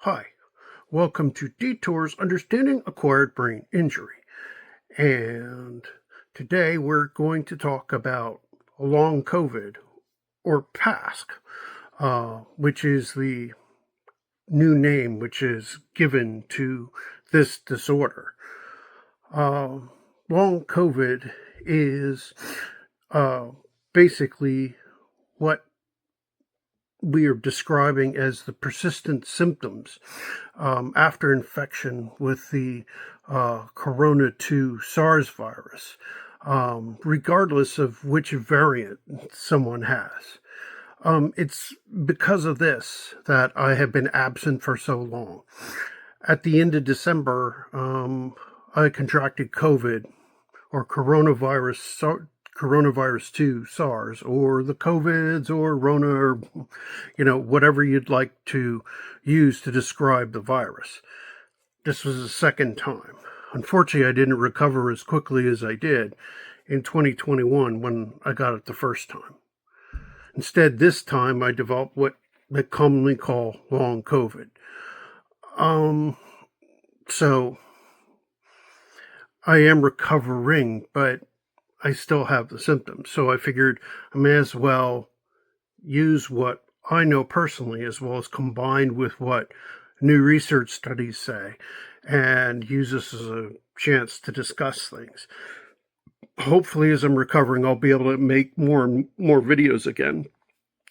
Hi, welcome to Detours Understanding Acquired Brain Injury. And today we're going to talk about long COVID, or PASC, which is the new name which is given to this disorder. Long COVID is basically what we are describing as the persistent symptoms after infection with the Corona 2 SARS virus, regardless of which variant someone has. It's because of this that I have been absent for so long. At the end of December, I contracted COVID, or coronavirus 2 SARS, or the COVIDs, or Rona, or whatever you'd like to use to describe the virus. This was the second time. Unfortunately, I didn't recover as quickly as I did in 2021 when I got it the first time. Instead, this time I developed what they commonly call long COVID. So I am recovering, but I still have the symptoms. So I figured I may as well use what I know personally, as well as combined with what new research studies say, and use this as a chance to discuss things. Hopefully, as I'm recovering, I'll be able to make more and more videos again.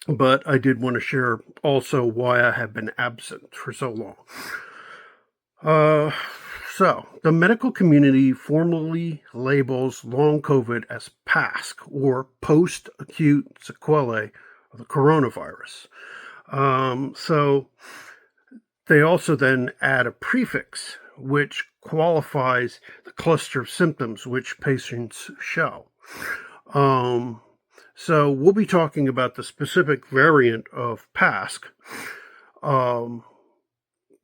But I did want to share also why I have been absent for so long. So, the medical community formally labels long COVID as PASC, or post-acute sequelae of the coronavirus. So, they also then add a prefix which qualifies the cluster of symptoms which patients show. So, we'll be talking about the specific variant of PASC,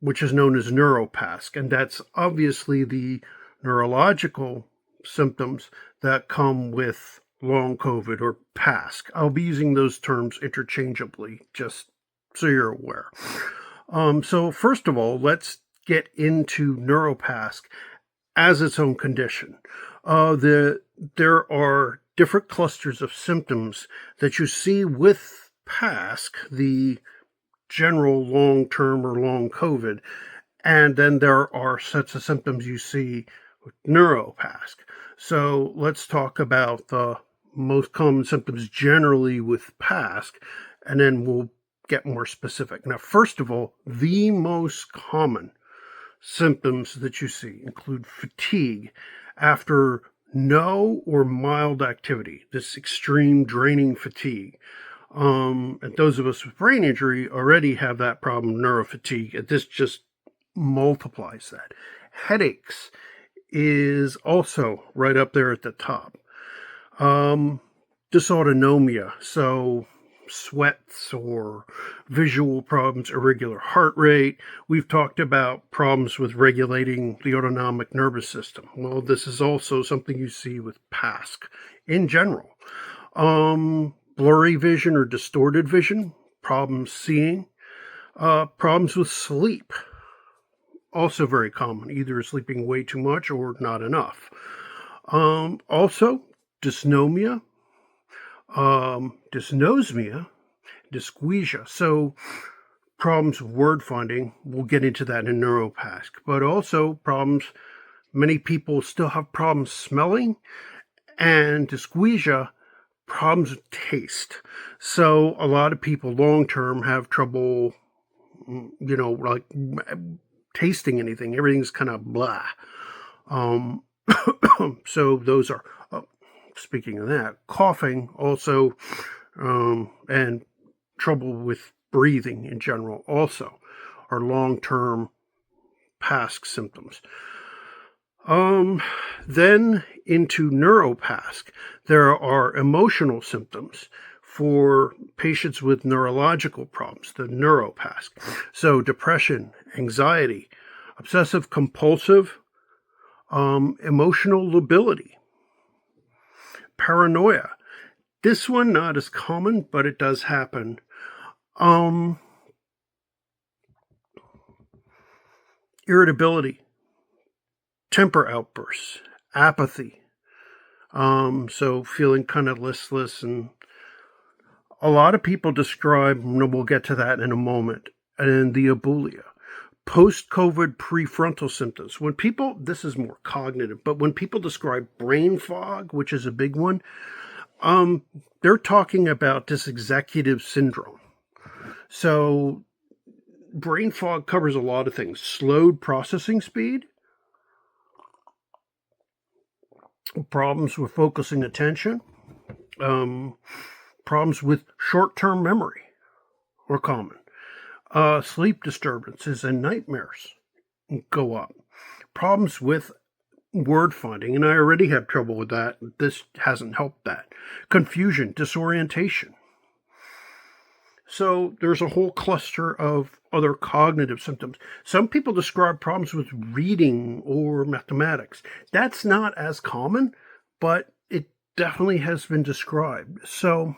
which is known as NeuroPASC, and that's obviously the neurological symptoms that come with long COVID, or PASC. I'll be using those terms interchangeably, just so you're aware. So first of all, let's get into NeuroPASC as its own condition. There are different clusters of symptoms that you see with PASC, the general long-term or long COVID, and then there are sets of symptoms you see with NeuroPASC. So let's talk about the most common symptoms generally with PASC, and then we'll get more specific. Now, first of all, the most common symptoms that you see include fatigue after no or mild activity, this extreme draining fatigue. And those of us with brain injury already have that problem, neurofatigue, and this just multiplies that. Headaches is also right up there at the top. Dysautonomia, so sweats or visual problems, irregular heart rate. We've talked about problems with regulating the autonomic nervous system. Well, this is also something you see with PASC in general. Blurry vision or distorted vision, problems seeing, problems with sleep, also very common, either sleeping way too much or not enough. Also, dysnomia, dysnosmia, dysgeusia. So problems with word finding, we'll get into that in NeuroPASC, but also problems, many people still have problems smelling, and dysgeusia, problems with taste. So a lot of people long-term have trouble, like tasting anything. Everything's kind of blah. So those are, speaking of that, coughing also, and trouble with breathing in general also are long-term PASC symptoms. Then into NeuroPASC, there are emotional symptoms for patients with neurological problems, the NeuroPASC. So depression, anxiety, obsessive compulsive, emotional lability, paranoia. This one not as common, but it does happen. irritability, temper outbursts, apathy. So feeling kind of listless, and a lot of people describe, and we'll get to that in a moment, and the abulia. Post-COVID prefrontal symptoms. When people, this is more cognitive, but when people describe brain fog, which is a big one, they're talking about this executive syndrome. So brain fog covers a lot of things. Slowed processing speed, problems with focusing attention, problems with short-term memory are common. Sleep disturbances and nightmares go up. Problems with word finding, and I already have trouble with that. This hasn't helped that. Confusion, disorientation. So there's a whole cluster of other cognitive symptoms. Some people describe problems with reading or mathematics. That's not as common, but it definitely has been described. So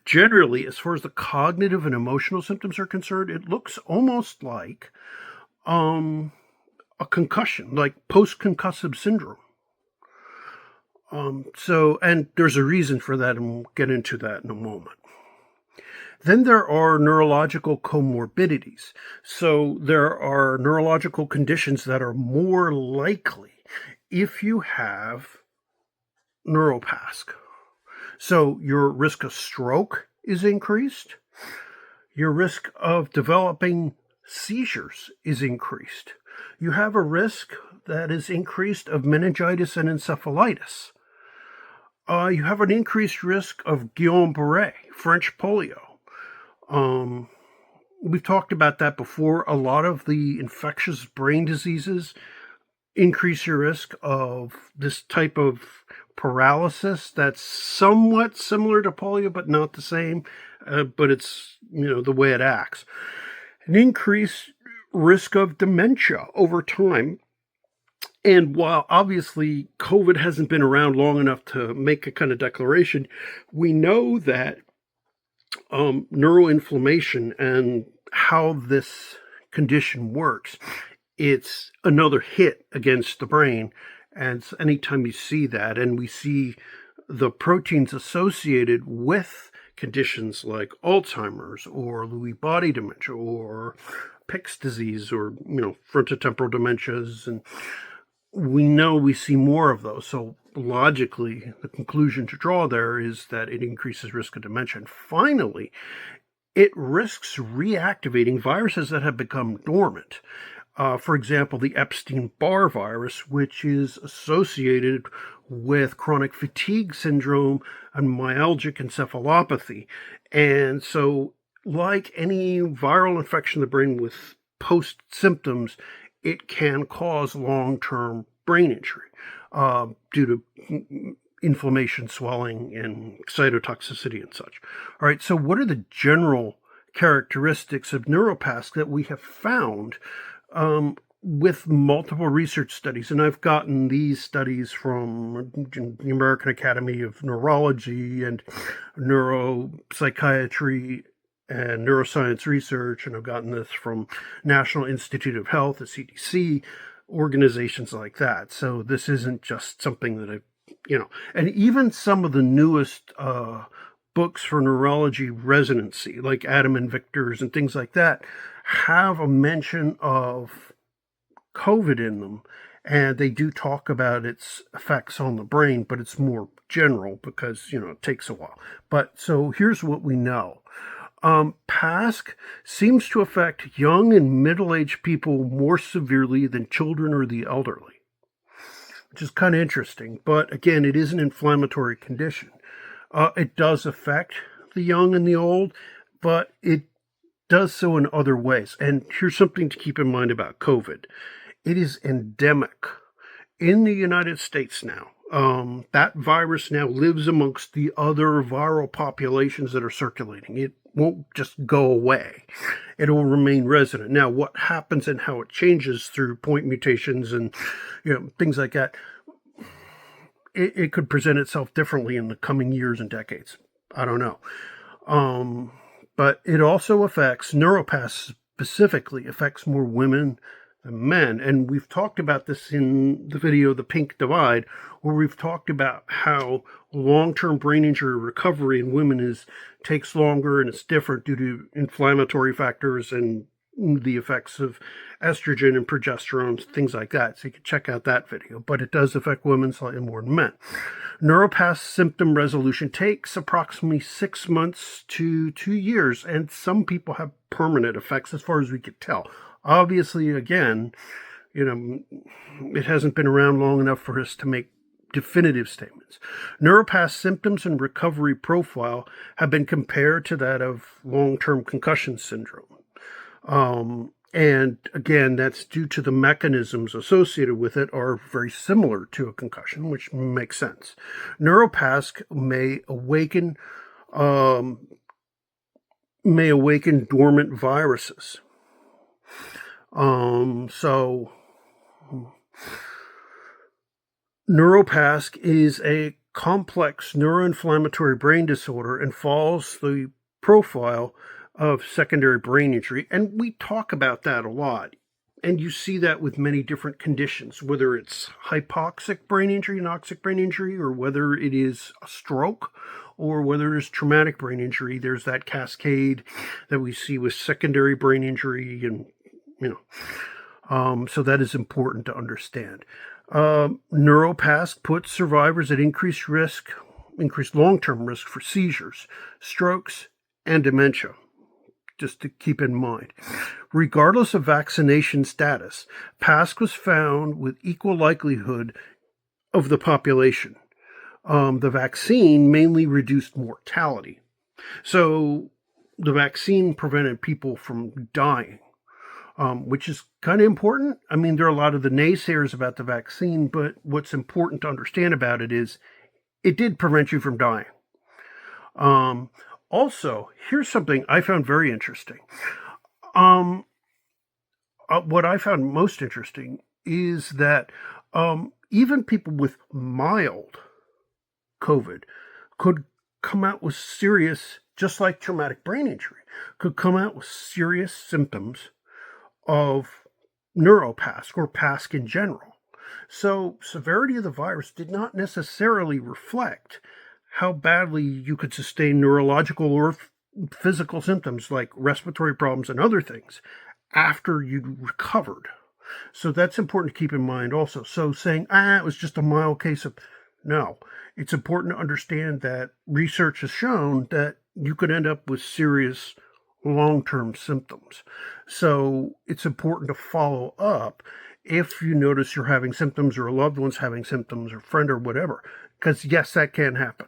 generally, as far as the cognitive and emotional symptoms are concerned, it looks almost like a concussion, like post-concussive syndrome. And there's a reason for that, and we'll get into that in a moment. Then there are neurological comorbidities. So there are neurological conditions that are more likely if you have NeuroPASC. So your risk of stroke is increased. Your risk of developing seizures is increased. You have a risk that is increased of meningitis and encephalitis. You have an increased risk of Guillain-Barré, French polio. We've talked about that before. A lot of the infectious brain diseases increase your risk of this type of paralysis that's somewhat similar to polio, but not the same. But it's, the way it acts. An increased risk of dementia over time. And while obviously COVID hasn't been around long enough to make a kind of declaration, we know that neuroinflammation and how this condition works, it's another hit against the brain. And anytime you see that, and we see the proteins associated with conditions like Alzheimer's or Lewy body dementia or Pick's disease or, frontotemporal dementias, and we see more of those. So logically, the conclusion to draw there is that it increases risk of dementia. And finally, it risks reactivating viruses that have become dormant. For example, the Epstein-Barr virus, which is associated with chronic fatigue syndrome and myalgic encephalopathy. And so, like any viral infection of the brain with post-symptoms, it can cause long-term brain injury due to inflammation, swelling, and cytotoxicity and such. All right, so what are the general characteristics of NeuroPASC that we have found with multiple research studies? And I've gotten these studies from the American Academy of Neurology and Neuropsychiatry and Neuroscience Research, and I've gotten this from National Institute of Health, the CDC, organizations like that. So this isn't just something that and even some of the newest books for neurology residency, like Adam and Victor's and things like that, have a mention of COVID in them, and they do talk about its effects on the brain, but it's more general because, it takes a while. But so here's what we know. PASC seems to affect young and middle-aged people more severely than children or the elderly, which is kind of interesting. But again, it is an inflammatory condition. It does affect the young and the old, but it does so in other ways. And here's something to keep in mind about COVID. It is endemic in the United States now. That virus now lives amongst the other viral populations that are circulating. It won't just go away. It will remain resident. Now, what happens and how it changes through point mutations and things like that, it could present itself differently in the coming years and decades. I don't know. But it also affects NeuroPASC specifically affects more women than men. And we've talked about this in the video, The Pink Divide, where we've talked about how long-term brain injury recovery in women takes longer and it's different due to inflammatory factors and the effects of estrogen and progesterone, things like that. So you can check out that video, but it does affect women slightly more than men. NeuroPASC symptom resolution takes approximately 6 months to 2 years, and some people have permanent effects as far as we could tell. Obviously, again, it hasn't been around long enough for us to make definitive statements. NeuroPASC symptoms and recovery profile have been compared to that of long-term concussion syndrome. And again, that's due to the mechanisms associated with it are very similar to a concussion, which makes sense. NeuroPASC may awaken dormant viruses. So NeuroPASC is a complex neuroinflammatory brain disorder and follows the profile of secondary brain injury. And we talk about that a lot. And you see that with many different conditions, whether it's hypoxic brain injury, anoxic brain injury, or whether it is a stroke, or whether it is traumatic brain injury. There's that cascade that we see with secondary brain injury, and so that is important to understand. NeuroPASC puts survivors at increased long-term risk for seizures, strokes, and dementia, just to keep in mind. Regardless of vaccination status, PASC was found with equal likelihood of the population. The vaccine mainly reduced mortality. So the vaccine prevented people from dying, which is kind of important. I mean, there are a lot of the naysayers about the vaccine, but what's important to understand about it is it did prevent you from dying. Also, here's something I found very interesting. What I found most interesting is that even people with mild COVID could come out with serious, just like traumatic brain injury, could come out with serious symptoms of NeuroPASC or PASC in general. So severity of the virus did not necessarily reflect how badly you could sustain neurological or physical symptoms like respiratory problems and other things after you recovered. So that's important to keep in mind also. So saying, it was just a mild case of, no, it's important to understand that research has shown that you could end up with serious long-term symptoms. So it's important to follow up if you notice you're having symptoms or a loved one's having symptoms or friend or whatever, because yes, that can happen.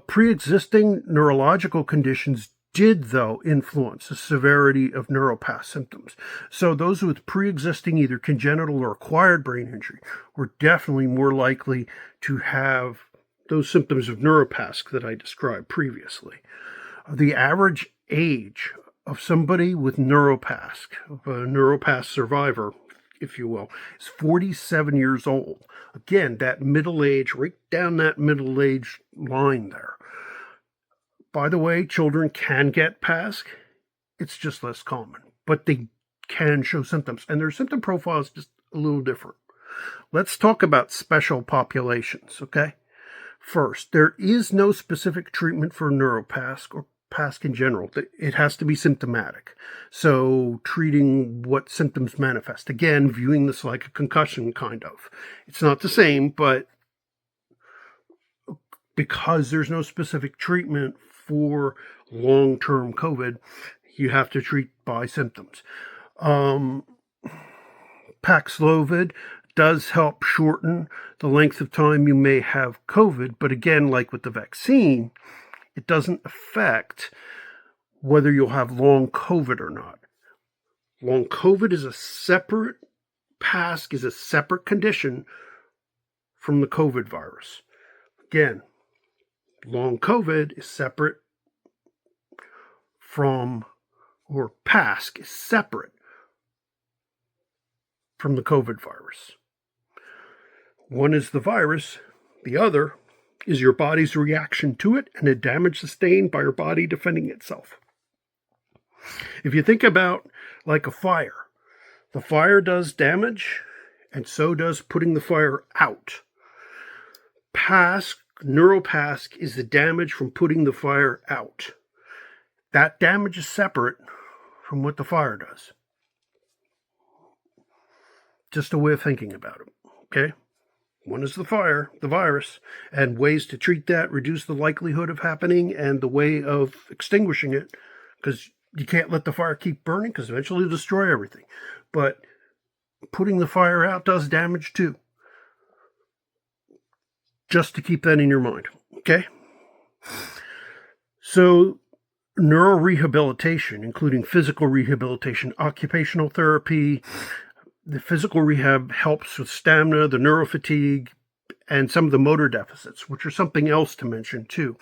Pre-existing neurological conditions did, though, influence the severity of NeuroPASC symptoms. So those with pre-existing either congenital or acquired brain injury were definitely more likely to have those symptoms of NeuroPASC that I described previously. The average age of somebody with NeuroPASC, of a NeuroPASC survivor, if you will, is 47 years old. Again, that middle age, right down that middle age line there. By the way, children can get PASC. It's just less common, but they can show symptoms, and their symptom profile is just a little different. Let's talk about special populations, okay? First, there is no specific treatment for NeuroPASC or PASC in general. It has to be symptomatic. So treating what symptoms manifest. Again, viewing this like a concussion, kind of. It's not the same, but because there's no specific treatment for long-term COVID, you have to treat by symptoms. Paxlovid does help shorten the length of time you may have COVID, but again, like with the vaccine, it doesn't affect whether you'll have long COVID or not. Long COVID is a separate, PASC is a separate condition from the COVID virus. Again, long COVID is separate from, or PASC is separate from the COVID virus. One is the virus, the other is your body's reaction to it and the damage sustained by your body defending itself. If you think about like a fire, the fire does damage, and so does putting the fire out. PASC, NeuroPASC, is the damage from putting the fire out. That damage is separate from what the fire does. Just a way of thinking about it, okay? One is the fire, the virus, and ways to treat that, reduce the likelihood of happening, and the way of extinguishing it, because you can't let the fire keep burning, because eventually it'll destroy everything. But putting the fire out does damage too. Just to keep that in your mind, okay? So, neurorehabilitation, including physical rehabilitation, occupational therapy. The physical rehab helps with stamina, the neurofatigue, and some of the motor deficits, which are something else to mention too.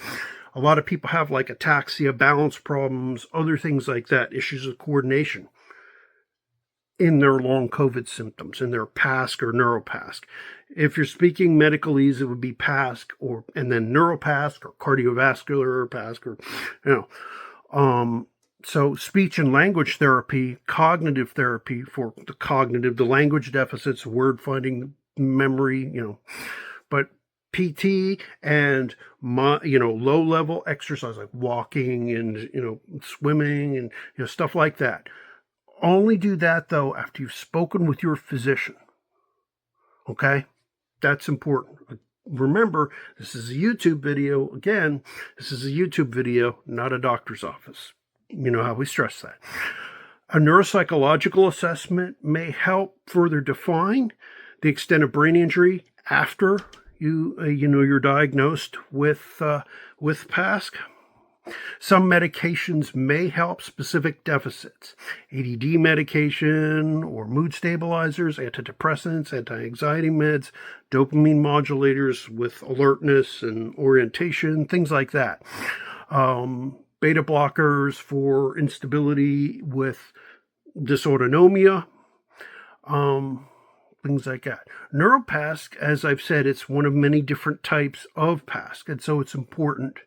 A lot of people have like ataxia, balance problems, other things like that, issues of coordination in their long COVID symptoms, in their PASC or NeuroPASC. If you're speaking medicalese, it would be PASC, and then NeuroPASC or cardiovascular PASC, or so speech and language therapy, cognitive therapy for the language deficits, word finding, memory, but PT and low level exercise like walking and swimming and stuff like that. Only do that though after you've spoken with your physician. Okay? That's important. Remember, this is a YouTube video. Again, this is a YouTube video, not a doctor's office. You know how we stress that. A neuropsychological assessment may help further define the extent of brain injury after you're diagnosed with PASC. Some medications may help specific deficits. ADD medication or mood stabilizers, antidepressants, anti-anxiety meds, dopamine modulators with alertness and orientation, things like that. Beta blockers for instability with dysautonomia, things like that. NeuroPASC, as I've said, it's one of many different types of PASC, and so it's important.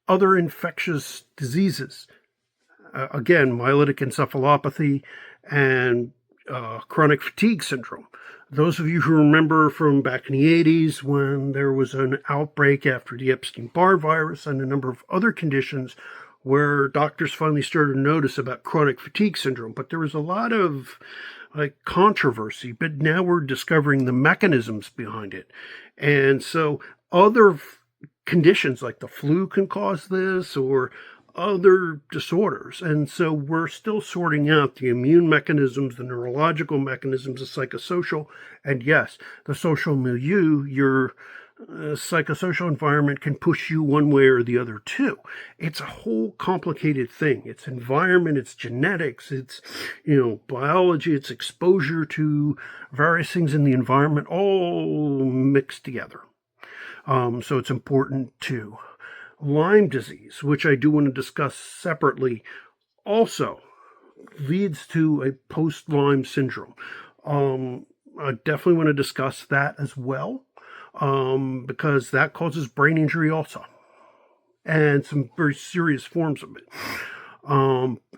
Other infectious diseases, again, myelitic encephalopathy and chronic fatigue syndrome. Those of you who remember from back in the 80s when there was an outbreak after the Epstein-Barr virus and a number of other conditions where doctors finally started to notice about chronic fatigue syndrome. But there was a lot of controversy, but now we're discovering the mechanisms behind it. And so other conditions like the flu can cause this or other disorders. And so we're still sorting out the immune mechanisms, the neurological mechanisms, the psychosocial, and yes, the social milieu, your psychosocial environment can push you one way or the other too. It's a whole complicated thing. It's environment, it's genetics, it's, biology, it's exposure to various things in the environment, all mixed together. So it's important too. Lyme disease, which I do want to discuss separately, also leads to a post-Lyme syndrome. I definitely want to discuss that as well, because that causes brain injury also, and some very serious forms of it.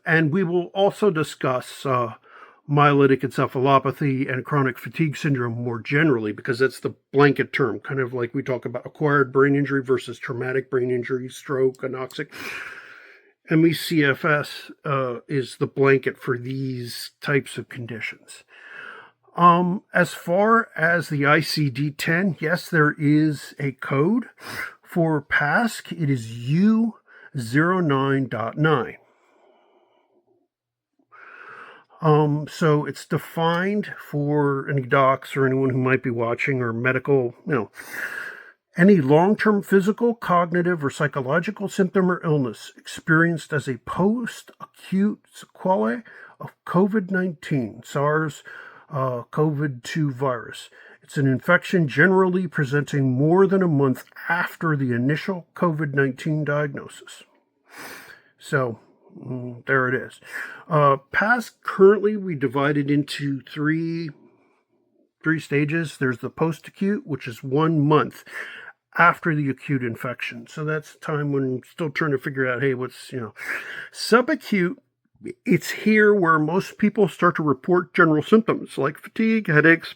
And we will also discuss myelitic encephalopathy and chronic fatigue syndrome more generally, because that's the blanket term, kind of like we talk about acquired brain injury versus traumatic brain injury, stroke, anoxic. ME/CFS is the blanket for these types of conditions. As far as the ICD-10, yes, there is a code for PASC. It is U09.9. So it's defined for any docs or anyone who might be watching or medical, any long-term physical, cognitive, or psychological symptom or illness experienced as a post-acute sequelae of COVID-19, SARS-CoV-2 virus. It's an infection generally presenting more than a month after the initial COVID-19 diagnosis. So, there it is. PASC, currently we divide it into three stages. There's the post-acute, which is 1 month after the acute infection. So that's the time when I'm still trying to figure out, hey, what's, subacute. It's here where most people start to report general symptoms like fatigue, headaches,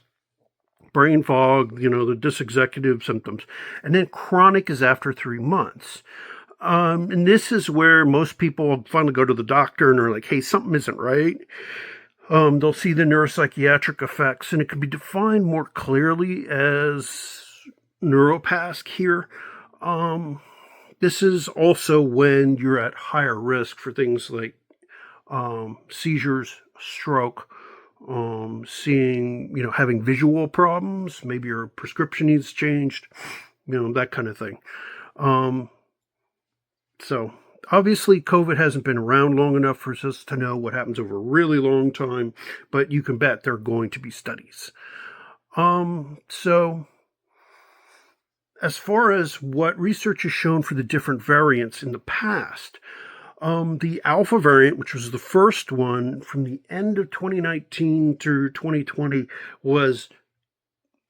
brain fog, the dysexecutive symptoms. And then chronic is after 3 months. And this is where most people finally go to the doctor and are like, hey, something isn't right. They'll see the neuropsychiatric effects, and it can be defined more clearly as NeuroPASC here. This is also when you're at higher risk for things like seizures, stroke, having visual problems, maybe your prescription needs changed, that kind of thing. So obviously COVID hasn't been around long enough for us to know what happens over a really long time, but you can bet there are going to be studies. So as far as what research has shown for the different variants in the past, the alpha variant, which was the first one from the end of 2019 through 2020,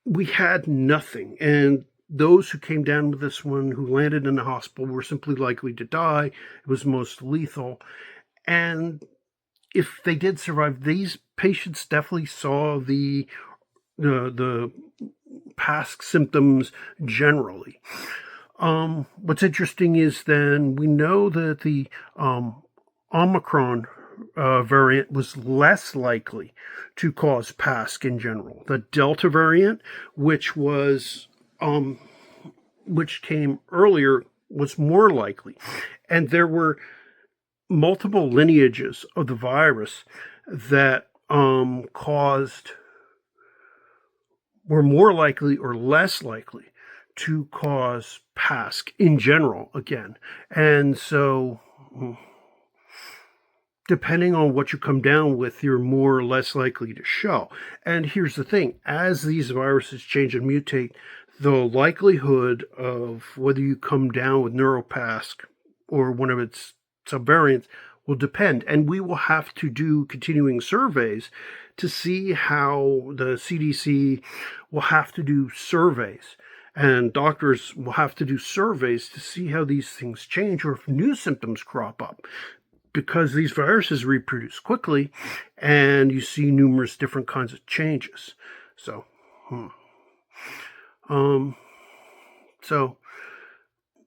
we had nothing. And those who came down with this one, who landed in the hospital, were simply likely to die. It was most lethal. And if they did survive, these patients definitely saw the PASC symptoms generally. What's interesting is then we know that the Omicron variant was less likely to cause PASC in general. The Delta variant, which came earlier, was more likely. And there were multiple lineages of the virus that were more likely or less likely to cause PASC in general again. And so depending on what you come down with, you're more or less likely to show. And here's the thing, as these viruses change and mutate, the likelihood of whether you come down with NeuroPASC or one of its subvariants will depend. And we will have to do continuing surveys to see how the CDC will have to do surveys. And doctors will have to do surveys to see how these things change or if new symptoms crop up. Because these viruses reproduce quickly and you see numerous different kinds of changes. So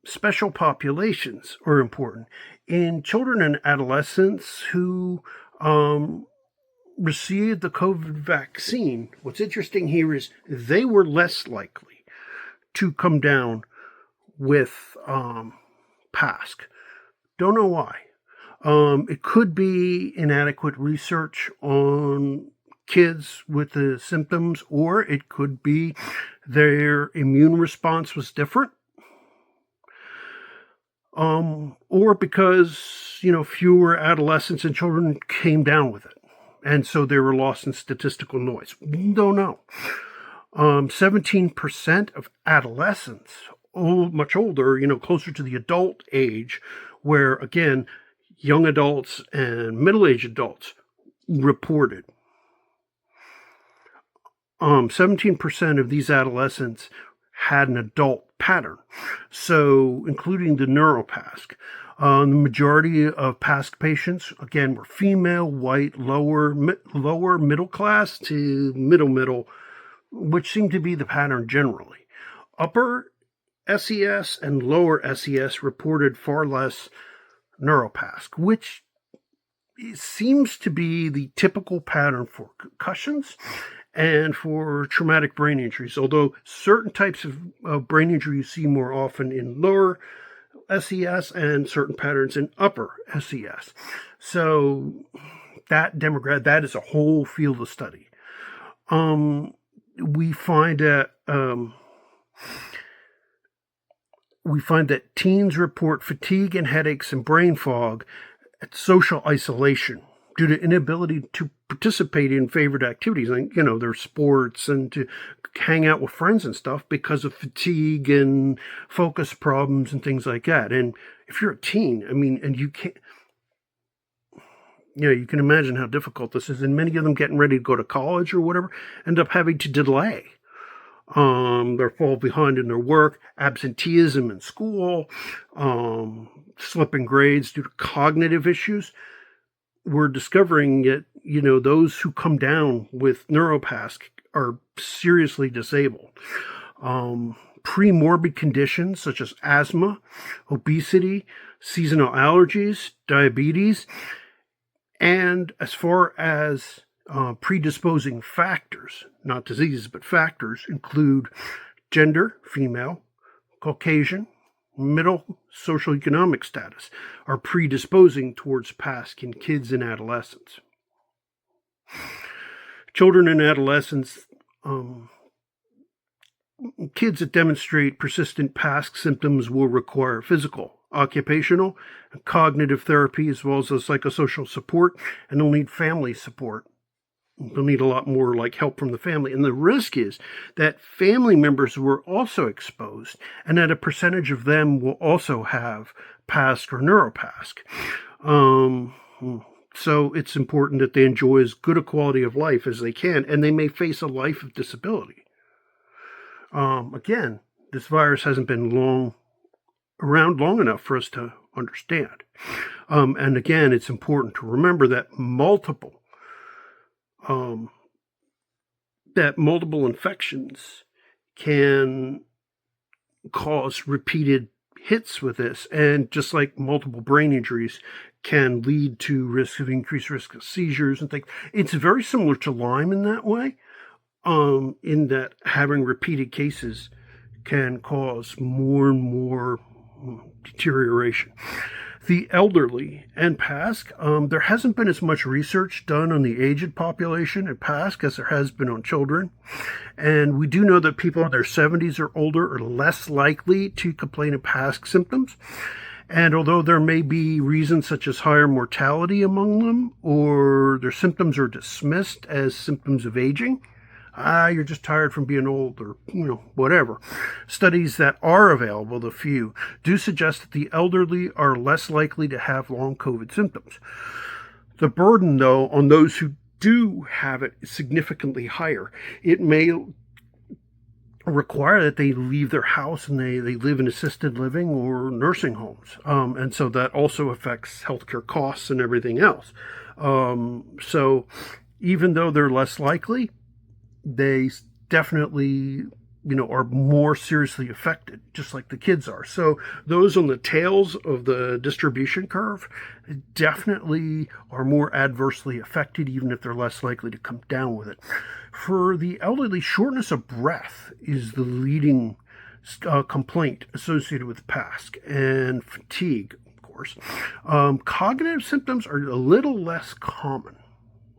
special populations are important. In children and adolescents who received the COVID vaccine, what's interesting here is they were less likely to come down with PASC. Don't know why. It could be inadequate research on kids with the symptoms, or it could be their immune response was different. Or because, fewer adolescents and children came down with it. And so they were lost in statistical noise. Don't know. 17% of adolescents, much older, closer to the adult age, where, again, young adults and middle-aged adults reported. 17% of these adolescents had an adult pattern, so including the NeuroPASC. The majority of PASC patients, again, were female, white, lower middle class to middle, which seemed to be the pattern generally. Upper SES and lower SES reported far less NeuroPASC, which seems to be the typical pattern for concussions and for traumatic brain injuries, although certain types of brain injury you see more often in lower SES and certain patterns in upper SES. So that demographic, that is a whole field of study. We find that teens report fatigue and headaches and brain fog at social isolation due to inability to participate in favorite activities, like, their sports and to hang out with friends and stuff because of fatigue and focus problems and things like that. And if you're a teen, and you can't, you can imagine how difficult this is. And many of them getting ready to go to college or whatever end up having to delay. They fall behind in their work, absenteeism in school, slipping grades due to cognitive issues. We're discovering that, those who come down with NeuroPASC are seriously disabled. Pre-morbid conditions such as asthma, obesity, seasonal allergies, diabetes, and as far as predisposing factors, not diseases, but factors, include gender, female, Caucasian, middle socioeconomic status, are predisposing towards PASC in kids and adolescents. Children and adolescents, kids that demonstrate persistent PASC symptoms will require physical, occupational, and cognitive therapy, as well as psychosocial support, and they'll need family support. They'll need a lot more help from the family. And the risk is that family members were also exposed, and that a percentage of them will also have PASC or NeuroPASC. So it's important that they enjoy as good a quality of life as they can, and they may face a life of disability. Again, this virus hasn't been around long enough for us to understand. And again, it's important to remember that multiple infections can cause repeated hits with this, and just like multiple brain injuries can lead to increased risk of seizures and things. It's very similar to Lyme in that way, in that having repeated cases can cause more and more deterioration. The elderly and PASC, there hasn't been as much research done on the aged population at PASC as there has been on children. And we do know that people in their 70s or older are less likely to complain of PASC symptoms. And although there may be reasons such as higher mortality among them, or their symptoms are dismissed as symptoms of aging, you're just tired from being old, or, whatever. Studies that are available, the few, do suggest that the elderly are less likely to have long COVID symptoms. The burden, though, on those who do have it is significantly higher. It may require that they leave their house and they live in assisted living or nursing homes. And so that also affects healthcare costs and everything else. So even though they're less likely, they definitely, are more seriously affected, just like the kids are. So those on the tails of the distribution curve definitely are more adversely affected, even if they're less likely to come down with it. For the elderly, shortness of breath is the leading complaint associated with PASC, and fatigue, of course. Cognitive symptoms are a little less common,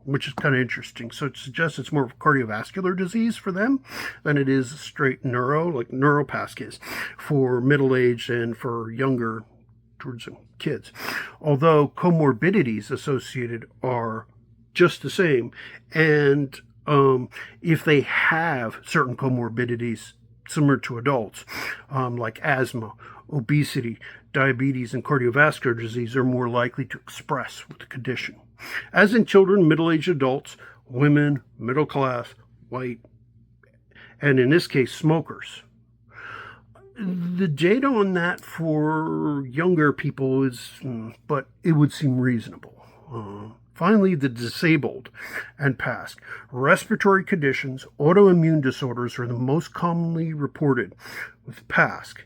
which is kind of interesting. So it suggests it's more of a cardiovascular disease for them than it is straight neuro, like NeuroPASC is for middle-aged and for younger towards kids. Although comorbidities associated are just the same. And if they have certain comorbidities similar to adults, like asthma, obesity, diabetes, and cardiovascular disease, are more likely to express with the condition. As in children, middle-aged adults, women, middle class, white, and in this case, smokers. The data on that for younger people is, but it would seem reasonable. Finally, the disabled and PASC. Respiratory conditions, autoimmune disorders are the most commonly reported with PASC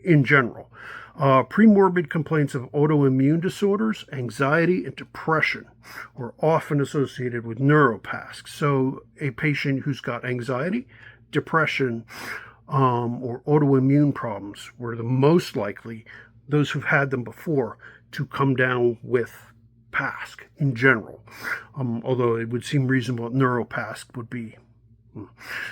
in general. Premorbid complaints of autoimmune disorders, anxiety, and depression were often associated with NeuroPASC. So a patient who's got anxiety, depression, or autoimmune problems were the most likely, those who've had them before, to come down with PASC in general. Although it would seem reasonable that NeuroPASC would be.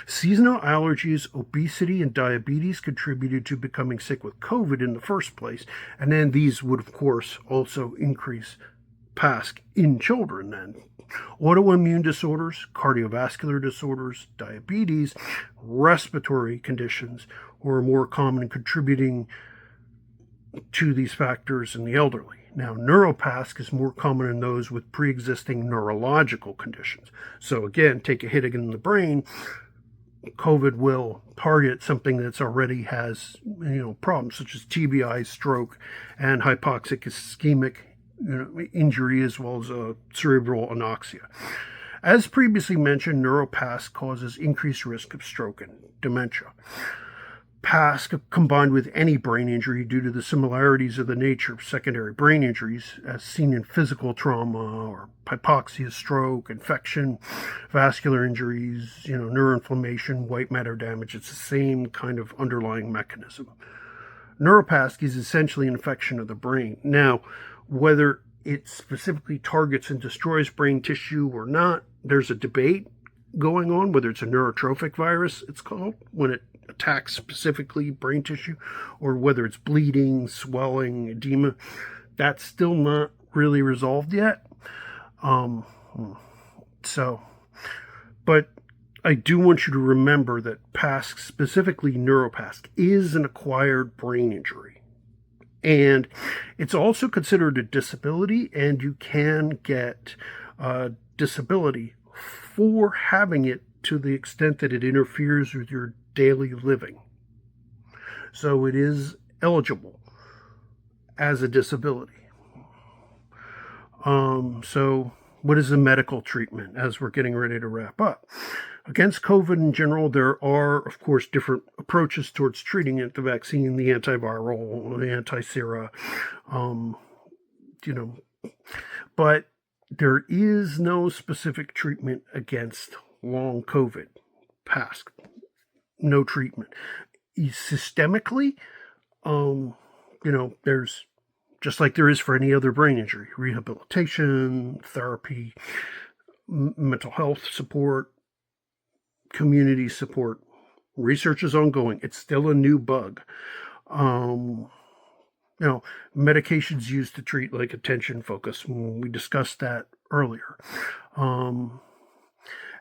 Seasonal allergies, obesity, and diabetes contributed to becoming sick with COVID in the first place, and then these would, of course, also increase PASC in children then. Autoimmune disorders, cardiovascular disorders, diabetes, respiratory conditions were more common contributing to these factors in the elderly. Now, NeuroPASC is more common in those with pre-existing neurological conditions. So again, take a hit in the brain, COVID will target something that's already has problems such as TBI, stroke, and hypoxic ischemic injury, as well as cerebral anoxia. As previously mentioned, NeuroPASC causes increased risk of stroke and dementia. PASC combined with any brain injury due to the similarities of the nature of secondary brain injuries as seen in physical trauma or hypoxia, stroke, infection, vascular injuries, neuroinflammation, white matter damage. It's the same kind of underlying mechanism. NeuroPASC is essentially an infection of the brain. Now, whether it specifically targets and destroys brain tissue or not, there's a debate going on, whether it's a neurotrophic virus, it's called, when it attacks specifically brain tissue, or whether it's bleeding, swelling, edema. That's still not really resolved yet. But I do want you to remember that PASC, specifically NeuroPASC, is an acquired brain injury. And it's also considered a disability, and you can get disability for having it to the extent that it interferes with your daily living. So it is eligible as a disability. So what is the medical treatment as we're getting ready to wrap up? Against COVID in general, there are, of course, different approaches towards treating it. The vaccine, the antiviral, the anti-sera, but there is no specific treatment against long COVID, PASC. No treatment. Systemically, there's, just like there is for any other brain injury, rehabilitation, therapy, mental health support, community support. Research is ongoing. It's still a new bug. Medications used to treat like attention focus. We discussed that earlier.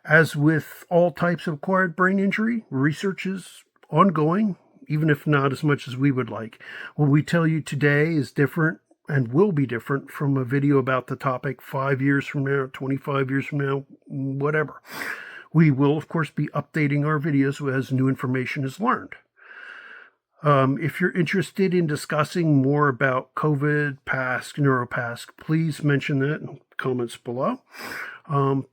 As with all types of acquired brain injury, research is ongoing, even if not as much as we would like. What we tell you today is different and will be different from a video about the topic 5 years from now, 25 years from now, whatever. We will, of course, be updating our videos as new information is learned. If you're interested in discussing more about COVID, PASC, NeuroPASC, please mention that in the comments below.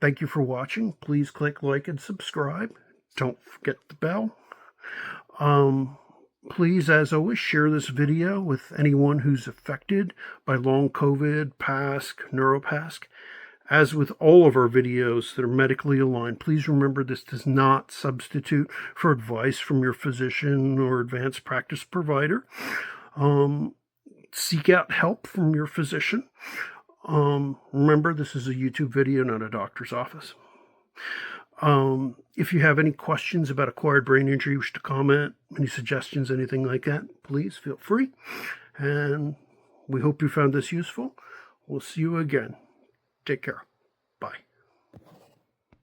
Thank you for watching. Please click like and subscribe. Don't forget the bell. Please, as always, share this video with anyone who's affected by long COVID, PASC, NeuroPASC. As with all of our videos that are medically aligned, please remember this does not substitute for advice from your physician or advanced practice provider. Seek out help from your physician. Remember, this is a YouTube video, not a doctor's office. If you have any questions about acquired brain injury, wish to comment, any suggestions, anything like that, please feel free. And we hope you found this useful. We'll see you again. Take care. Bye.